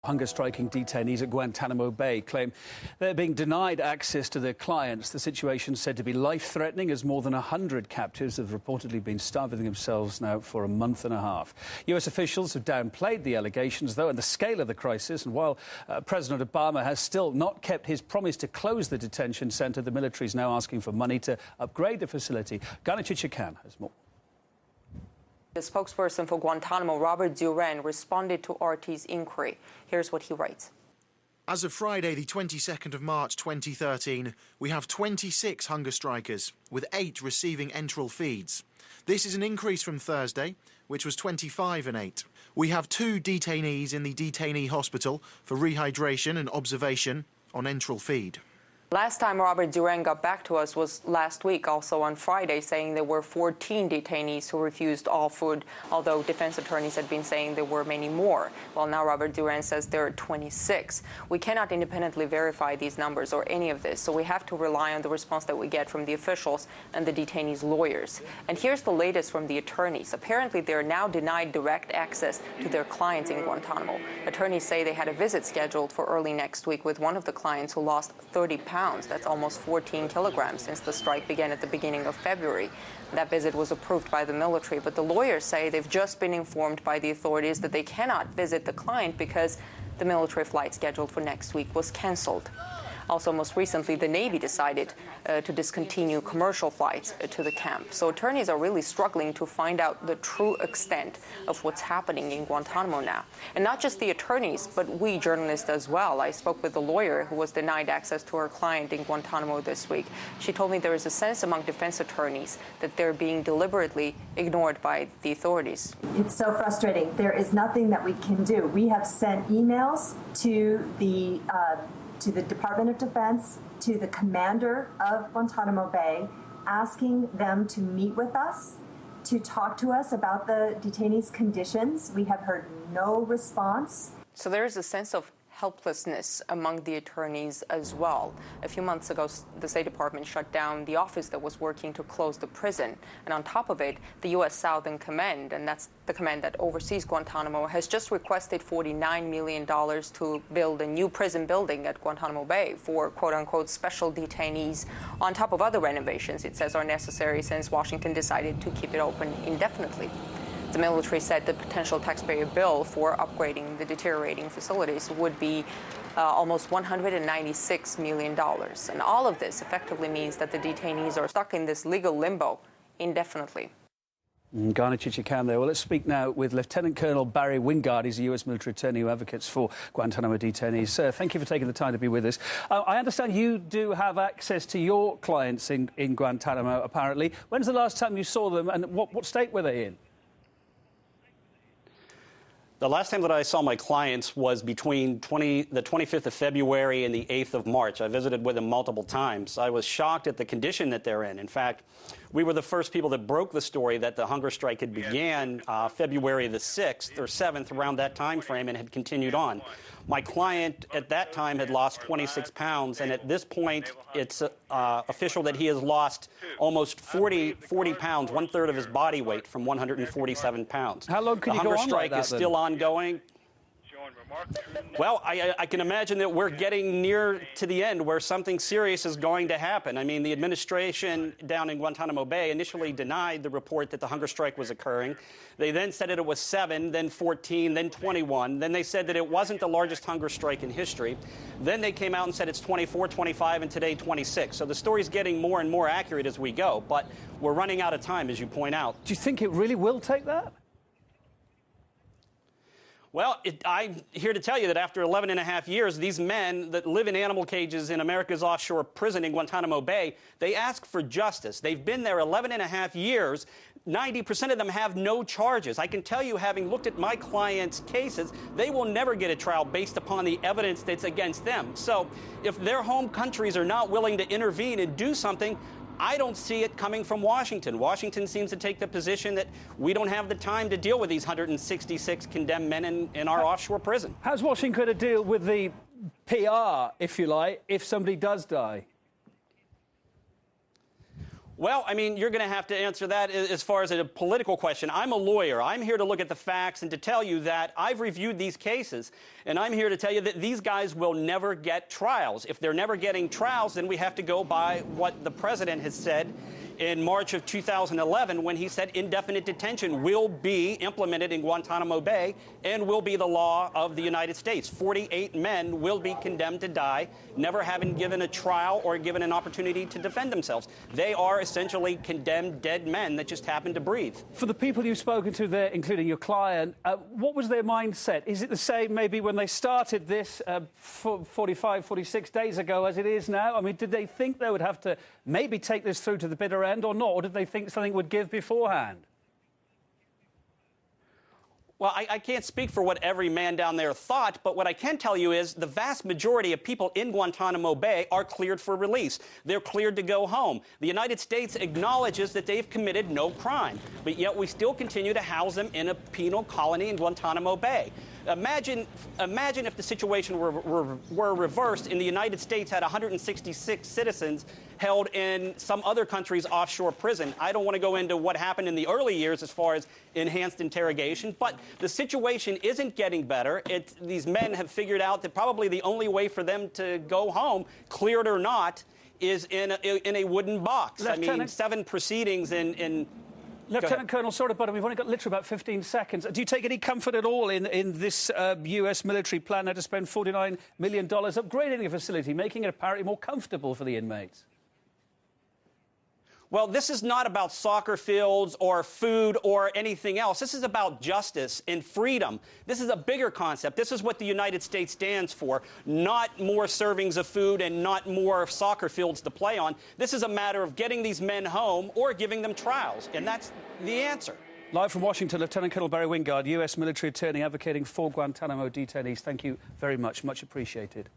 Hunger-striking detainees at Guantanamo Bay claim they're being denied access to their clients. The situation is said to be life-threatening as more than 100 captives have reportedly been starving themselves now for a month and a half. US officials have downplayed the allegations, though, and the scale of the crisis. And while President Obama has still not kept his promise to close the detention centre, the military is now asking for money to upgrade the facility. Guantanamo has more. The spokesperson for Guantanamo, Robert Duran, responded to RT's inquiry. Here's what he writes. As of Friday, the 22nd of March 2013, we have 26 hunger strikers, with 8 receiving enteral feeds. This is an increase from Thursday, which was 25 and 8. We have 2 detainees in the detainee hospital for rehydration and observation on enteral feed. Last time Robert Duran got back to us was last week, also on Friday, saying there were 14 detainees who refused all food, although defense attorneys had been saying there were many more. Well, now Robert Duran says there are 26. We cannot independently verify these numbers or any of this, so we have to rely on the response that we get from the officials and the detainees' lawyers. And here's the latest from the attorneys. Apparently, they are now denied direct access to their clients in Guantanamo. Attorneys say they had a visit scheduled for early next week with one of the clients who lost 30 pounds. That's almost 14 kilograms since the strike began at the beginning of February. That visit was approved by the military, but the lawyers say they've just been informed by the authorities that they cannot visit the client because the military flight scheduled for next week was canceled. Also, most recently, the Navy decided to discontinue commercial flights to the camp. So attorneys are really struggling to find out the true extent of what's happening in Guantanamo now. And not just the attorneys, but we journalists as well. I spoke with a lawyer who was denied access to her client in Guantanamo this week. She told me there is a sense among defense attorneys that they're being deliberately ignored by the authorities. It's so frustrating. There is nothing that we can do. We have sent emails to the Department of Defense, to the commander of Guantanamo Bay, asking them to meet with us, to talk to us about the detainees' conditions. We have heard no response. So there is a sense of helplessness among the attorneys as well. A few months ago, the State Department shut down the office that was working to close the prison. And on top of it, the U.S. Southern Command, and that's the command that oversees Guantanamo, has just requested $49 million to build a new prison building at Guantanamo Bay for quote-unquote special detainees, on top of other renovations it says are necessary since Washington decided to keep it open indefinitely. The military said the potential taxpayer bill for upgrading the deteriorating facilities would be almost $196 million. And all of this effectively means that the detainees are stuck in this legal limbo indefinitely. Ghana Chichikan there. Well, let's speak now with Lieutenant Colonel Barry Wingard. He's a U.S. military attorney who advocates for Guantanamo detainees. Sir, thank you for taking the time to be with us. I understand you do have access to your clients in Guantanamo, apparently. When's the last time you saw them, and what state were they in? The last time that I saw my clients was between the 25th of February and the 8th of March. I visited with them multiple times. I was shocked at the condition that they're in. In fact, we were the first people that broke the story that the hunger strike had began February the 6th or 7th, around that time frame, and had continued on. My client at that time had lost 26 pounds, and at this point, it's official that he has lost almost 40 pounds, one-third of his body weight, from 147 pounds. How long could you go on like that? The hunger strike is still ongoing. Well, I can imagine that we're getting near to the end where something serious is going to happen. I mean, the administration down in Guantanamo Bay initially denied the report that the hunger strike was occurring. They then said that it was 7, then 14, then 21. Then they said that it wasn't the largest hunger strike in history. Then they came out and said it's 24, 25, and today 26. So the story's getting more and more accurate as we go, but we're running out of time, as you point out. Do you think it really will take that? Well, I'm here to tell you that after 11 and a half years, these men that live in animal cages in America's offshore prison in Guantanamo Bay, they ask for justice. They've been there 11 and a half years. 90% of them have no charges. I can tell you, having looked at my clients' cases, they will never get a trial based upon the evidence that's against them. So if their home countries are not willing to intervene and do something, I don't see it coming from Washington. Washington seems to take the position that we don't have the time to deal with these 166 condemned men in our offshore prison. How's Washington going to deal with the PR, if you like, if somebody does die? Well, I mean, you're going to have to answer that as far as a political question. I'm a lawyer. I'm here to look at the facts and to tell you that I've reviewed these cases, and I'm here to tell you that these guys will never get trials. If they're never getting trials, then we have to go by what the president has said in March of 2011 when he said indefinite detention will be implemented in Guantanamo Bay and will be the law of the United States. 48 men will be condemned to die, never having given a trial or given an opportunity to defend themselves. They are essentially condemned dead men that just happen to breathe. For the people you've spoken to there, including your client, what was their mindset? Is it the same maybe when they started this 45, 46 days ago as it is now? I mean, did they think they would have to maybe take this through to the bitter end or not? Or did they think something would give beforehand? Well, I can't speak for what every man down there thought, but what I can tell you is the vast majority of people in Guantanamo Bay are cleared for release. They're cleared to go home. The United States acknowledges that they've committed no crime, but yet we still continue to house them in a penal colony in Guantanamo Bay. Imagine if the situation were reversed and the United States had 166 citizens held in some other country's offshore prison. I don't want to go into what happened in the early years as far as enhanced interrogation, but the situation isn't getting better. These men have figured out that probably the only way for them to go home, cleared or not, is in a wooden box. I mean, 7 proceedings in Lieutenant Colonel, sorry, but we've only got literally about 15 seconds. Do you take any comfort at all in this US military plan now to spend $49 million upgrading the facility, making it apparently more comfortable for the inmates? Well, this is not about soccer fields or food or anything else. This is about justice and freedom. This is a bigger concept. This is what the United States stands for, not more servings of food and not more soccer fields to play on. This is a matter of getting these men home or giving them trials, and that's the answer. Live from Washington, Lieutenant Colonel Barry Wingard, US military attorney advocating for Guantanamo detainees. Thank you very much. Much appreciated.